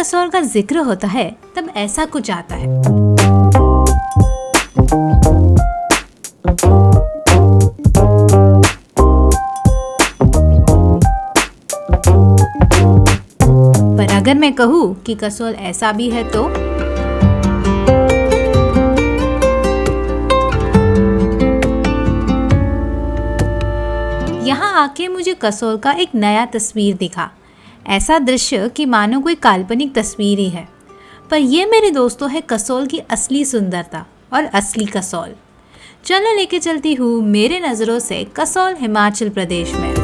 कसौल का जिक्र होता है तब ऐसा कुछ आता है। पर अगर मैं कहूँ कि कसौल ऐसा भी है तो यहाँ आके मुझे कसौल का एक नया तस्वीर दिखा। ऐसा दृश्य कि मानो कोई काल्पनिक तस्वीर ही है। पर ये मेरे दोस्तों है कसौल की असली सुंदरता और असली कसौल। चलो लेके चलती हूँ मेरे नज़रों से कसौल हिमाचल प्रदेश में।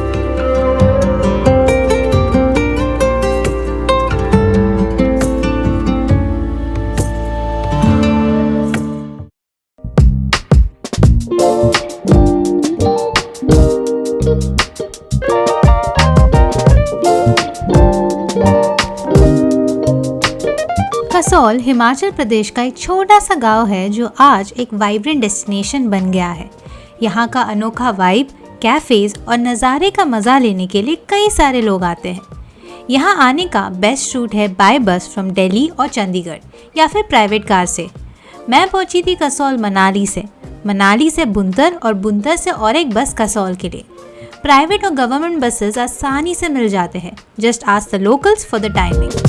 कसौल हिमाचल प्रदेश का एक छोटा सा गांव है जो आज एक वाइब्रेंट डेस्टिनेशन बन गया है। यहाँ का अनोखा वाइब, कैफेज और नज़ारे का मज़ा लेने के लिए कई सारे लोग आते हैं। यहाँ आने का बेस्ट रूट है बाय बस फ्रॉम दिल्ली और चंडीगढ़ या फिर प्राइवेट कार से। मैं पहुँची थी कसौल मनाली से बुंतर और बुंतर से और एक बस कसौल के लिए। प्राइवेट और गवर्नमेंट बसेस आसानी से मिल जाते हैं। Just ask the locals for the timing.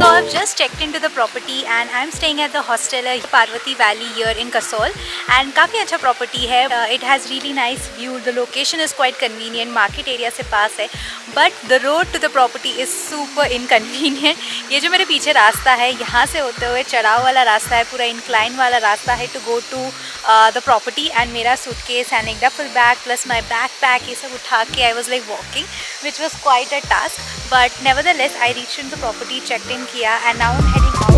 I've just checked into the property and I'm staying at the hostel Parvati Valley here in Kasol and काफ़ी अच्छा property है. It has really nice view. The location is quite convenient. Market area से पास है. But the road to the property is super inconvenient. ये जो मेरे पीछे रास्ता है यहाँ से होते हुए चढ़ाव वाला रास्ता है, पूरा incline वाला रास्ता है to go to the property and मेरा suitcase and एक duffel bag plus my backpack ये सब उठा के I was like walking which was quite a task. But nevertheless I reached into the property, checked in किया and now I'm heading out.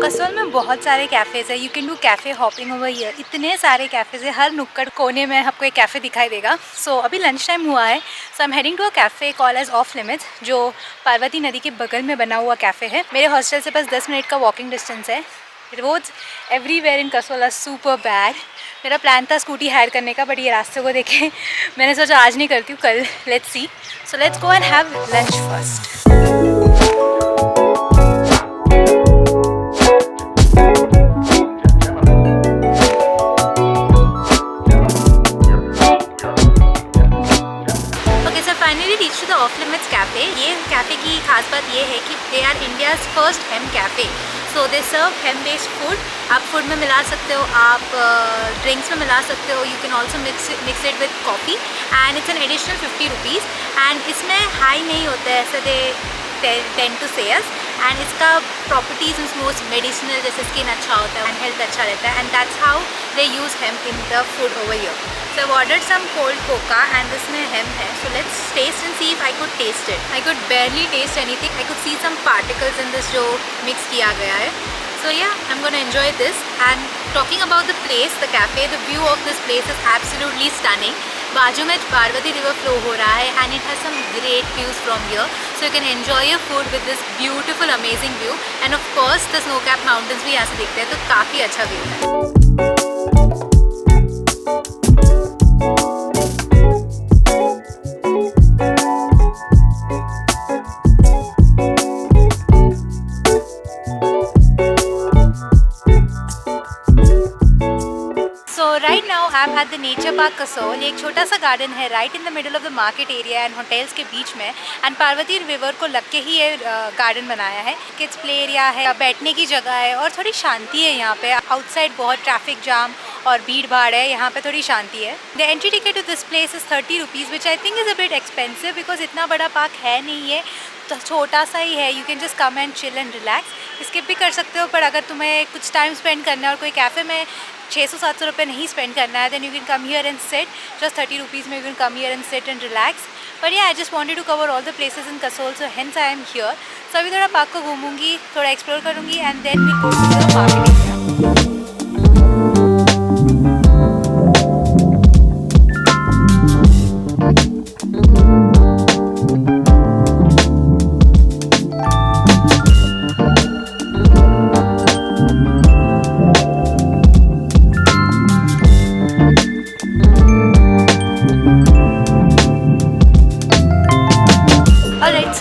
Kasol में बहुत सारे कैफ़ेज़ है। You can do cafe hopping over here. इतने सारे cafes है, हर नुक्कड़ कोने में आपको एक कैफ़े दिखाई देगा। सो अभी लंच टाइम हुआ है, so I am heading to a cafe call as off limits जो पार्वती नदी के बगल में बना हुआ कैफ़े है। मेरे हॉस्टल से बस 10 मिनट का वॉकिंग डिस्टेंस है। Roads everywhere in Kasol are super bad. मेरा प्लान था स्कूटी हायर करने का, बट ये रास्ते को देखे मैंने सोचा आज नहीं करती हूँ, कल। Let's see. So let's go and have lunch first. Off limits cafe. ये कैफ़े की खास बात ये है कि they are India's first hemp cafe. So they serve hemp based food. आप फूड में मिला सकते हो, आप ड्रिंक्स में मिला सकते हो। You can also mix it with coffee and it's an additional 50 rupees. And इसमें हाई नहीं होता है, ऐसे they tend to say us. And इसका प्रॉपर्टीज इज मोस्ट मेडिसिनल, जैसे स्किन अच्छा होता है एंड हेल्थ अच्छा रहता है। And that's how they use hemp in the food over here. So I've ordered some cold coca and this में hem है. So let's taste and see if I could taste it. I could barely taste anything. I could see some particles in this जो mix किया गया है. So yeah, I'm going to enjoy this. And talking about the place, the cafe, the view of this place is absolutely stunning. बाजू में Parvati river flow हो रहा है and it has some great views from here. So you can enjoy your food with this beautiful, amazing view. And of course, the snow-capped mountains भी यहाँ से दिखते हैं, तो काफ़ी अच्छा view है. Right now I'm at the Nature Park Kasol. एक छोटा सा गार्डन है right in the middle of the market area and hotels के बीच में, and पार्वती रिवर को लग के ही ये गार्डन बनाया है। किड्स प्ले एरिया है, बैठने की जगह है और थोड़ी शांति है यहाँ पे। आउटसाइड बहुत ट्रैफिक जाम और भीड़ भाड़ है, यहाँ पे थोड़ी शांति है। The entry ticket to this place is 30 rupees, which I think is a bit expensive because इतना बड़ा पार्क है नहीं है, तो छोटा सा ही है। You can just come and chill and relax. Skip भी कर सकते हो, पर अगर तुम्हें कुछ टाइम स्पेंड करना है और कोई कैफ़े में 600-700 रुपये नहीं स्पेंड करना है, then you can come here and sit. Just 30 rupees में you can come here and sit and relax. But yeah I just wanted to cover all the places in Kasol, so hence I am here. So अभी थोड़ा park को घूमूंगी, थोड़ा explore करूँगी and then will go to the market area.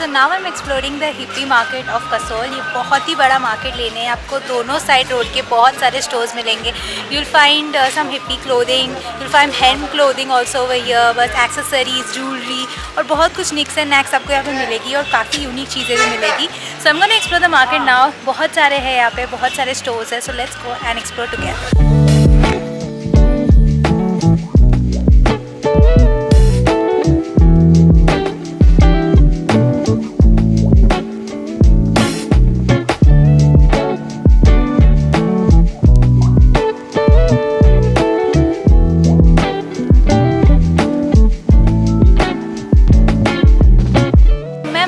Now I am exploring the hippie market of Kasol. ये बहुत ही बड़ा market लेने हैं आपको, दोनों साइड रोड के बहुत सारे स्टोर्स मिलेंगे। You will find some hippie clothing, you will find hand clothing also over here, बस एक्सेसरीज, ज्वेलरी और बहुत कुछ निक्स एंड नैक्स आपको यहाँ पे मिलेगी और काफ़ी यूनिक चीज़ें भी मिलेगी। So I am gonna explore the market now. बहुत सारे हैं यहाँ पे, बहुत सारे स्टोर्स हैं, so let's go and explore together.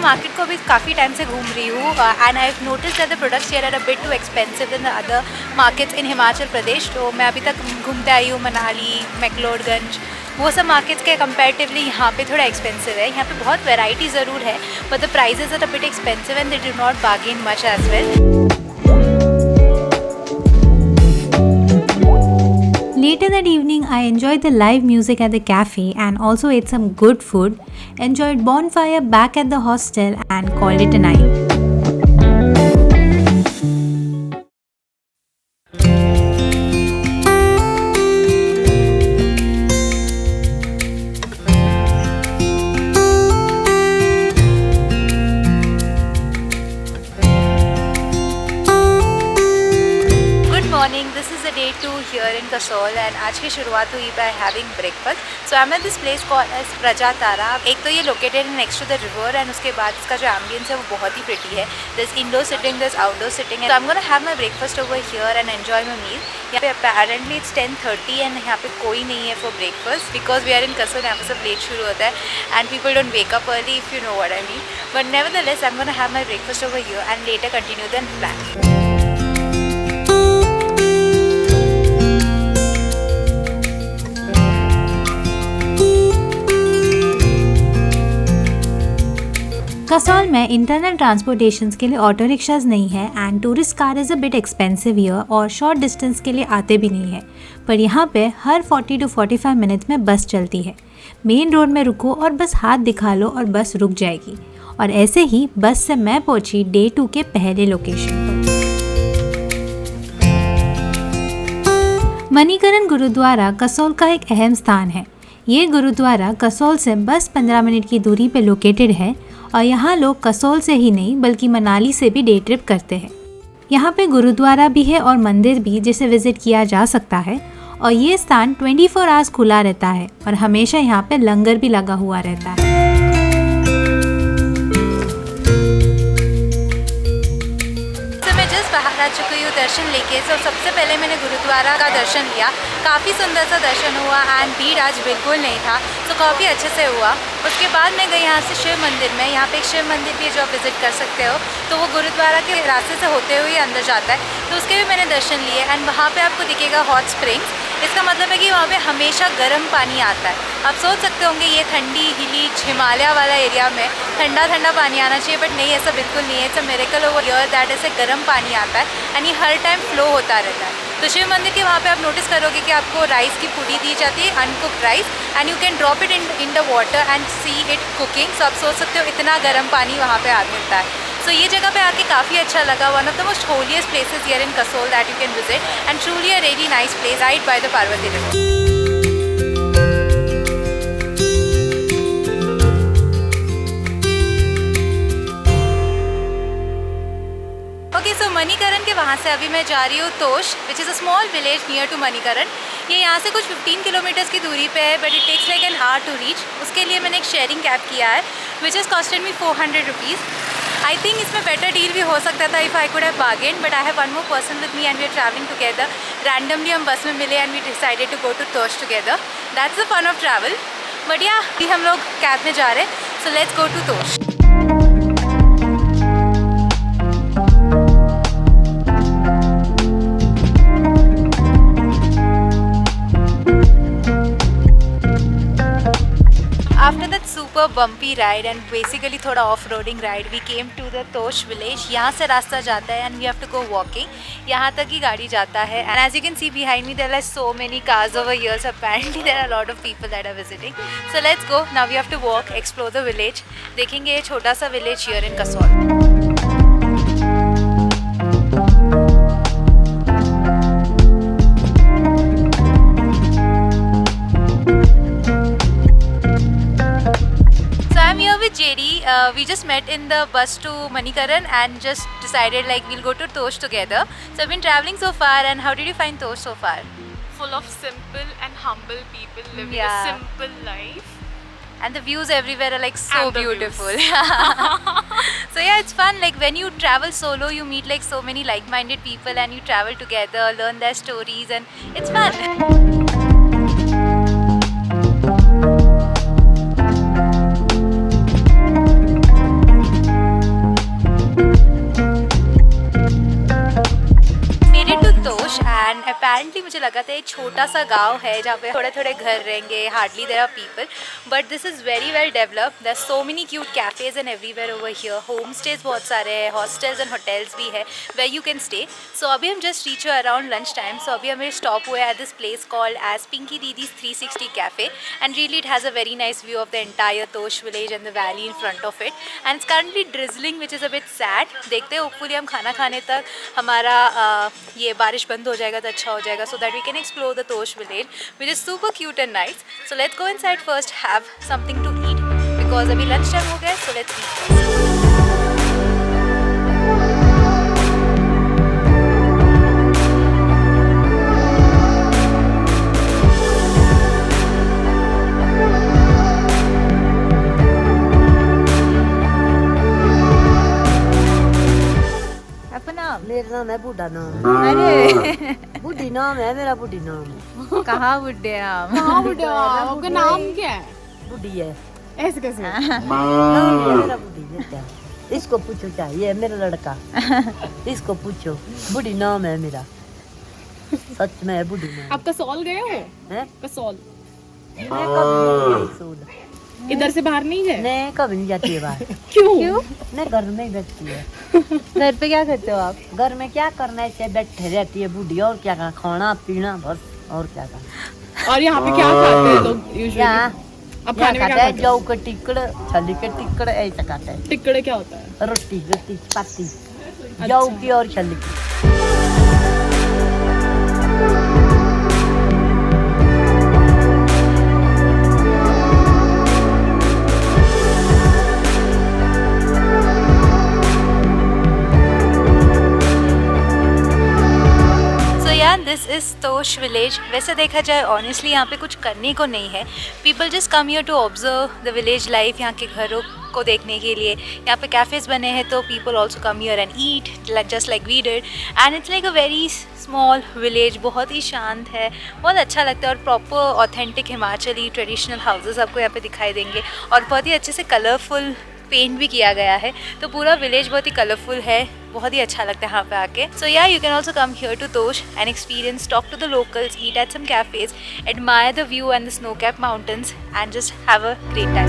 Market को भी काफ़ी टाइम से घूम रही हूँ and I have notice that the products here are a bit too expensive than the other markets in Himachal Pradesh. तो मैं अभी तक घूमते आई हूँ मनाली, मैक्लोडगंज, वो सब मार्केट्स के कंपैरेटिवली यहाँ पे थोड़ा एक्सपेंसिव है। यहाँ पे बहुत वैरायटी ज़रूर है but the prices are a bit expensive and they do not bargain much as well. Later that evening, I enjoyed the live music at the cafe and also ate some good food, enjoyed bonfire back at the hostel and called it a night. Morning, this is the day 2 here in Kasol and आज की शुरुआत हुई by having breakfast. So I am at this place called as Praja Tara. एक तो ये located next to the river and उसके बाद इसका जो एम्बियंस है वो बहुत ही प्रिटी है। This indoor sitting, this outdoor sitting. So I am gonna have my breakfast over here and enjoy my मील। यहाँ पे अपेरेंटली इट्स 10:30 एंड यहाँ पे कोई नहीं है for breakfast because we are in Kasol. यहाँ पे सब लेट शुरू होता है and people don't wake up early, if you know what I mean. But nevertheless I am gonna have my breakfast over here and later continue the plan. Kasol में internal transportations के लिए auto rickshaws नहीं है and tourist car is a bit expensive here और short distance के लिए आते भी नहीं है। पर यहाँ पे हर 40 to 45 मिनट में बस चलती है। मेन रोड में रुको और बस हाथ दिखा लो और बस रुक जाएगी। और ऐसे ही बस से मैं पहुँची डे 2 के पहले लोकेशन पर। मणिकरण गुरुद्वारा कसौल का एक अहम स्थान है। ये गुरुद्वारा कसौल से बस 15 मिनट की दूरी पे लोकेटेड है और यहाँ लोग कसौल से ही नहीं बल्कि मनाली से भी डे ट्रिप करते हैं। यहाँ पे गुरुद्वारा भी है और मंदिर भी जिसे विजिट किया जा सकता है और ये स्थान 24 आवर्स खुला रहता है और हमेशा यहाँ पे लंगर भी लगा हुआ रहता है। बाहर आ चुकी हूँ दर्शन लेके। तो सबसे पहले मैंने गुरुद्वारा का दर्शन लिया, काफ़ी सुंदर सा दर्शन हुआ एंड भीड़ आज बिल्कुल नहीं था, तो काफ़ी अच्छे से हुआ। उसके बाद मैं गई यहाँ से शिव मंदिर में। यहाँ पे एक शिव मंदिर भी है जो आप विजिट कर सकते हो, तो वो गुरुद्वारा के रास्ते से होते हुए अंदर जाता है, तो उसके भी मैंने दर्शन लिए। एंड वहाँ पे आपको दिखेगा हॉट स्प्रिंग्स, इसका मतलब है कि वहाँ पे हमेशा गर्म पानी आता है। आप सोच सकते होंगे ये ठंडी हिली हिमालय वाला एरिया में ठंडा ठंडा पानी आना चाहिए, बट नहीं, ऐसा बिल्कुल नहीं है। It's a miracle over here that ऐसे गर्म पानी आता है एंड ये हर टाइम फ्लो होता रहता है। तो शिव मंदिर के वहाँ पे आप नोटिस करोगे कि आपको राइस की पूड़ी दी जाती है, uncooked rice, and you can drop it in the water and see it cooking. So आप सोच सकते हो इतना गर्म पानी वहाँ पे आ मिलता है। सो ये जगह पे आके काफ़ी अच्छा लगा। One of the most holiest places here in Kasol that you can visit and truly a really nice place right by the Parvati river. So Manikaran के वहाँ से अभी मैं जा रही हूँ Tosh, which is a small village near to Manikaran. ये यहाँ से कुछ 15 किलोमीटर्स की दूरी पे है, but it takes like an hour to reach. उसके लिए मैंने एक शेयरिंग कैब किया है which is costed me 400 rupees. I think इसमें बेटर डील भी हो सकता था if I could have bargain, but I have one more person with me and we are travelling together. Randomly हम बस में मिले and we decided to go to Tosh together. That's the fun of travel. बढ़िया, अभी हम लोग cab में जा रहे हैं, so let's go to Tosh. After that super bumpy ride and basically थोड़ा off-roading ride, we came to the Tosh village. यहाँ से रास्ता जाता है and we have to go walking. यहाँ तक ही गाड़ी जाता है and as you can see behind me there are so many cars over here. So apparently there are a lot of people that are visiting. So let's go. Now we have to walk, explore the village. देखेंगे ये छोटा सा village here in Kasol. JD, we just met in the bus to Manikaran and just decided like we'll go to Tosh together. So I've been traveling so far, and how did you find Tosh so far? Full of simple and humble people living a simple life. And the views everywhere are like so beautiful. So yeah, it's fun. Like when you travel solo, you meet like so many like-minded people and you travel together, learn their stories, and it's fun. And apparently मुझे लगा था ये छोटा सा गांव है जहाँ पे थोड़े थोड़े घर रहेंगे, hardly there are people, but this is very well developed. There so many cute cafes and everywhere over here. Homestays बहुत सारे हैं, हॉस्टल्स एंड होटल्स भी है where you can stay. So अभी हम just reach around lunch time. So अभी हमें stop हुए at this place called as Pinky Didi's 360 cafe and really it has a very nice view of the entire Tosh village and the valley in front of it. And it's currently drizzling which is a bit sad. देखते हैं hopefully हम खाना खाने तक हमारा ये बारिश बंद हो जाएगा तो अच्छा हो जाएगा, so that we can explore the Tosh village which is super cute and nice. So let's go inside first, have something to eat because अभी lunch time हो गया, so let's eat first. मेरा नाम है बूढ़ा नाम. अरे बूढ़ी नाम है मेरा, बूढ़ी नाम. कहाँ बुड्ढे आप? कहाँ बुड्ढे आप? आपका नाम क्या है? बूढ़ी है. ऐसे कैसे? नाम है मेरा बूढ़ी बेटा. इसको पूछो चाहिए मेरा लड़का. इसको पूछो. बूढ़ी नाम है मेरा. सच में है बूढ़ी नाम. आप कसौल गए हो? हैं? कसौल. मैं कभी नहीं गई कसौल. इधर से बाहर नहीं गए? नहीं, कभी नहीं जाती है बाहर. क्यों? नहीं, घर में ही बैठती है. घर पे क्या करते हो आप? घर में क्या करना है, ऐसे बैठे रहती है बूढ़ी. और क्या करना, खाना पीना बस, और क्या करना. और यहाँ पे क्या खाते हैं लोग यूजुअली? अब खाने में क्या खाते हैं? जौ के टिक्कड़, छली के टिक्कड़, ऐसा खाते हैं. टिक्कड़ क्या होता है? रोटी रोटी चपाती, जौ की और छली की. This is Tosh village. वैसे देखा जाए ऑनेस्टली यहाँ पे कुछ करने को नहीं है. People just come here to observe the village life. यहाँ के घरों को देखने के लिए यहाँ पे कैफ़ेज़ बने हैं, तो people also come here and eat just like we did. And it's like a very small village. बहुत ही शांत है, बहुत अच्छा लगता है. और proper authentic Himachali traditional houses आपको यहाँ पे दिखाई देंगे और बहुत ही अच्छे से कलरफुल पेंट भी किया गया है. तो पूरा विलेज बहुत ही कलरफुल है, बहुत ही अच्छा लगता है यहाँ पे आके. So yeah you can also come here to Tosh and experience, talk to the locals, eat at some cafes, admire the view and the snow cap mountains and just have a great time.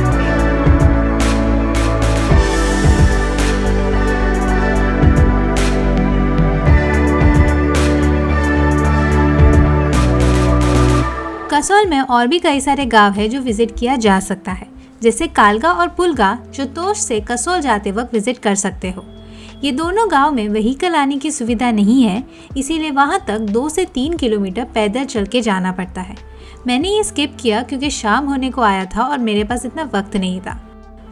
Kasol में और भी कई सारे गांव है जो visit किया जा सकता है, जैसे कालगा और पुलगा जो तोश से कसौल जाते वक्त विजिट कर सकते हो. ये दोनों गांव में व्हीकल आने की सुविधा नहीं है, इसीलिए वहां तक 2 से 3 किलोमीटर पैदल चल के जाना पड़ता है. मैंने ये स्किप किया क्योंकि शाम होने को आया था और मेरे पास इतना वक्त नहीं था.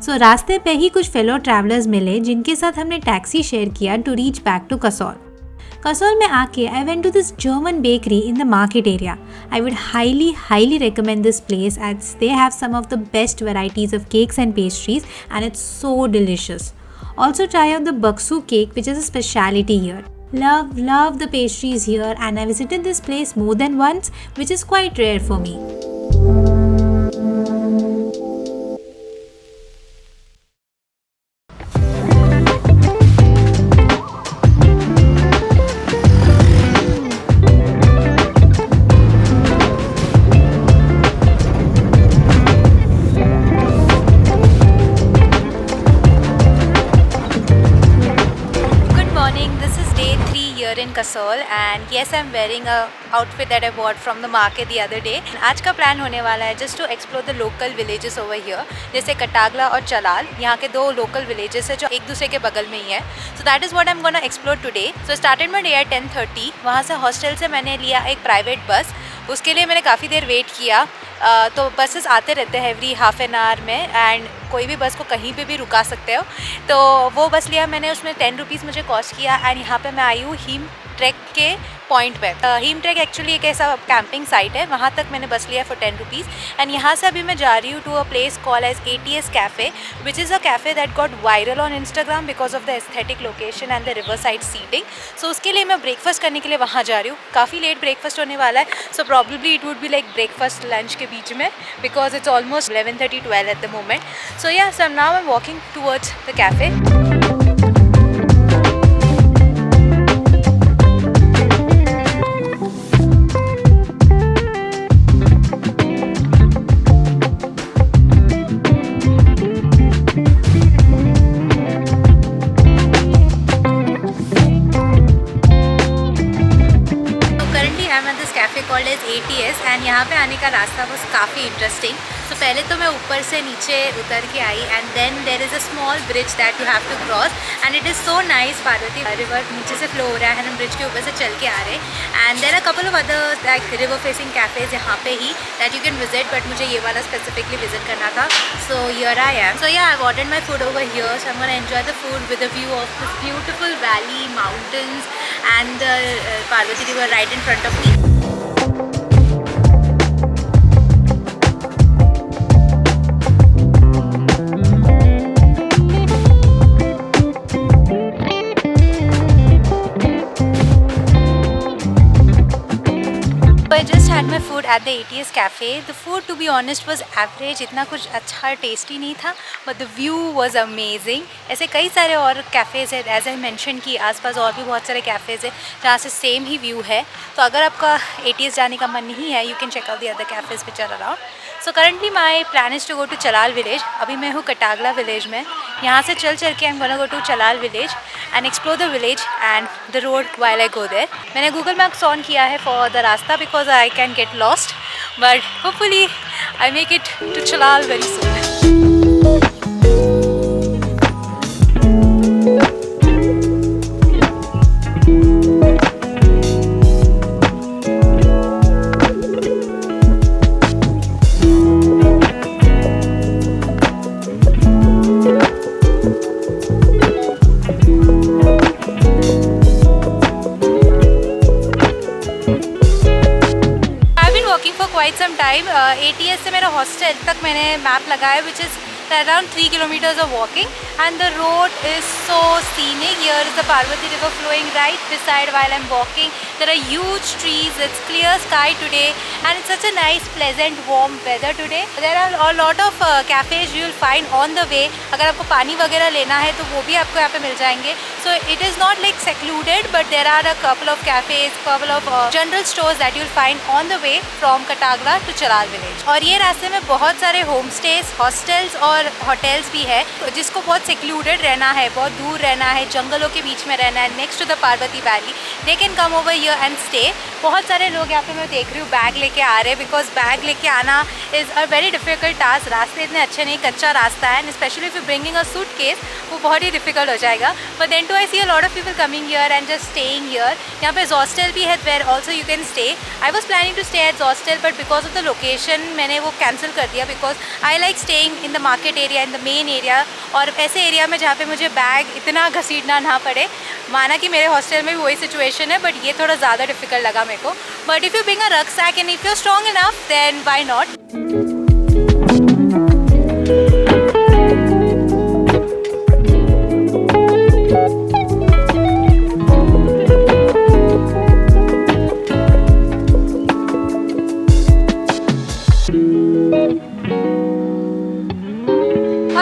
सो रास्ते पे ही कुछ फेलो ट्रैवलर्स मिले जिनके साथ हमने टैक्सी शेयर किया to reach back to Kasol. Kasol में आके I went to this German bakery in the market area. I would highly recommend this place as they have some of the best varieties of cakes and pastries and it's so delicious. Also try out the baksu cake which is a speciality here. Love the pastries here and I visited this place more than once which is quite rare for me. Kasol and yes, I'm wearing a outfit that I bought from the market the other day. आज का plan होने वाला है just to explore the local villages over here, जैसे कटागला और चलाल. यहाँ के 2 local villages है जो एक दूसरे के बगल में ही है. So that is what I'm gonna explore today. So started my day at 10:30. वहाँ से हॉस्टल से मैंने लिया एक प्राइवेट बस. उसके लिए मैंने काफ़ी देर वेट किया. तो बसेस आते रहते हैं एवरी हाफ एन आवर में एंड कोई भी बस को कहीं पे भी रुका सकते हो. तो वो बस लिया मैंने, उसमें 10 रुपीज़ मुझे कॉस्ट किया. एंड यहाँ पे मैं आई हूँ हीम ट्रैक के पॉइंट पे. हीम ट्रैक एक्चुअली एक ऐसा कैंपिंग साइट है, वहाँ तक मैंने बस लिया फॉर 10 रुपीज़. एंड यहाँ से अभी मैं जा रही हूँ to a place call as ATS cafe, which is a cafe that got viral on Instagram because of the aesthetic location and the river side seating. So उसके लिए मैं ब्रेकफास्ट करने के लिए वहाँ जा रही हूँ. काफ़ी लेट ब्रेकफास्ट होने वाला है, so probably it would be like breakfast lunch के बीच में because it's almost 11:30-12 at the moment. So yeah so now I am walking towards the cafe. Called as ATS and यहाँ पे आने का रास्ता बस काफ़ी इंटरेस्टिंग. तो पहले तो मैं ऊपर से नीचे उतर के आई and then there is a small bridge that you have to cross and it is so nice. Parvati river नीचे से फ्लो हो रहा है एंड हम ब्रिज के ऊपर से चल के आ रहे हैं. And there are couple of other like river facing cafes यहाँ पे ही that you can visit, but मुझे ये वाला स्पेसिफिकली विजिट करना था. So here I am. So yeah I have ordered my food over here. So I am gonna enjoy the food with a view of this beautiful valley, mountains and Parvati river right in front of me. had my food at the ATS cafe. The food to be honest was average, इतना कुछ अच्छा tasty नहीं था, but the view was amazing. ऐसे कई सारे और cafes हैं, एज आई मैंशन कि आसपास और भी बहुत सारे कैफ़ेज़ हैं जहाँ से सेम ही व्यू है. तो अगर आपका ATS जाने का मन नहीं है, you can check out the other cafes which are around. So currently my plan is to go to Chalal village. अभी मैं हूँ कटागला विलेज में. यहाँ से चल के I am gonna go to Chalal village and explore the village and the road while I go there. मैंने Google maps on किया है फॉर द रास्ता because I can get lost, but hopefully I make it to Chalal very soon. Quite some time. ATS से मेरा hostel तक मैंने map लगाया which is around 3 kilometers of walking and the road is so scenic. Here is the Parvati river flowing right beside while I'm walking. There are huge trees, it's clear sky today and it's such a nice pleasant warm weather today. There are a lot of cafes you will find on the way. अगर आपको पानी वगैरह लेना है तो वो भी आपको यहाँ पे मिल जाएंगे. So it is not like secluded, but there are a couple of cafes, couple of general stores that you will find on the way from Katagla to Chalal village. और ये रास्ते में बहुत सारे होम स्टेज, हॉस्टल्स और hotels भी है. तो जिसको बहुत सेक्लूडेड रहना है, बहुत दूर रहना है, जंगलों के बीच में रहना है, next to the Parvati valley, they can come over here and stay. बहुत सारे लोग यहाँ पे मैं देख रही हूँ बैग लेके आ रहे हैं बिकॉज बैग लेके आना is a very difficult task. रास्ते इतने अच्छे नहीं, कच्चा रास्ता है and specially if you bringing a suitcase वो बहुत ही डिफिकल्ट हो जाएगा. But then too I see a lot of people coming here and just staying here. यहाँ पे हॉस्टल भी है where also you can stay. I was planning to stay at hostel but because of the location मैंने वो cancel कर दिया because I like staying in the market area, in the main area, और ऐसे area में जहाँ पे मुझे बैग इतना घसीटना ना पड़े. माना कि मेरे हॉस्टल में भी वही सिचुएशन है बट ये थोड़ा ज़्यादा डिफिकल्ट लगा मेरे को. But if you bring a rucksack and if you are strong enough then why not.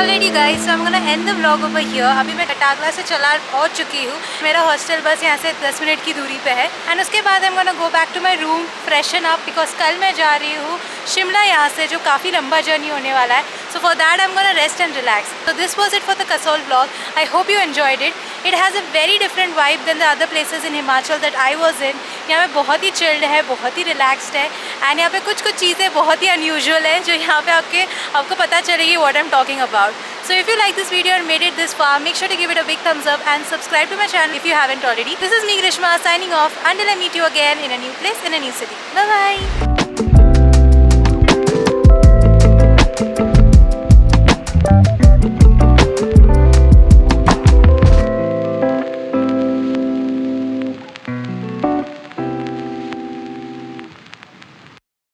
Alrighty guys, so I'm gonna end the vlog over here. अभी मैं कटागला से चला पहुँच चुकी हूँ. मेरा हॉस्टल बस यहाँ से 10 मिनट की दूरी पे है एंड उसके बाद I'm gonna go back to my room, freshen up because कल मैं जा रही हूँ शिमला यहाँ से, जो काफ़ी लंबा जर्नी होने वाला है. So for that I'm gonna rest and relax. So this was it for the Kasol vlog. I hope you enjoyed it. It has a very different vibe than the other places in Himachal that I was in. यहाँ पे बहुत ही chilled है, बहुत ही relaxed है, and यहाँ पे कुछ कुछ चीज़ें बहुत ही अनयूजुअल है जो यहाँ पे आपको पता चलेगी what I am talking about. So if you like this video and made it this far, make sure to give it a big thumbs up and subscribe to my channel if you haven't already. This is me, Grishma, signing off until I meet you again in a new place, in a new city. Bye bye.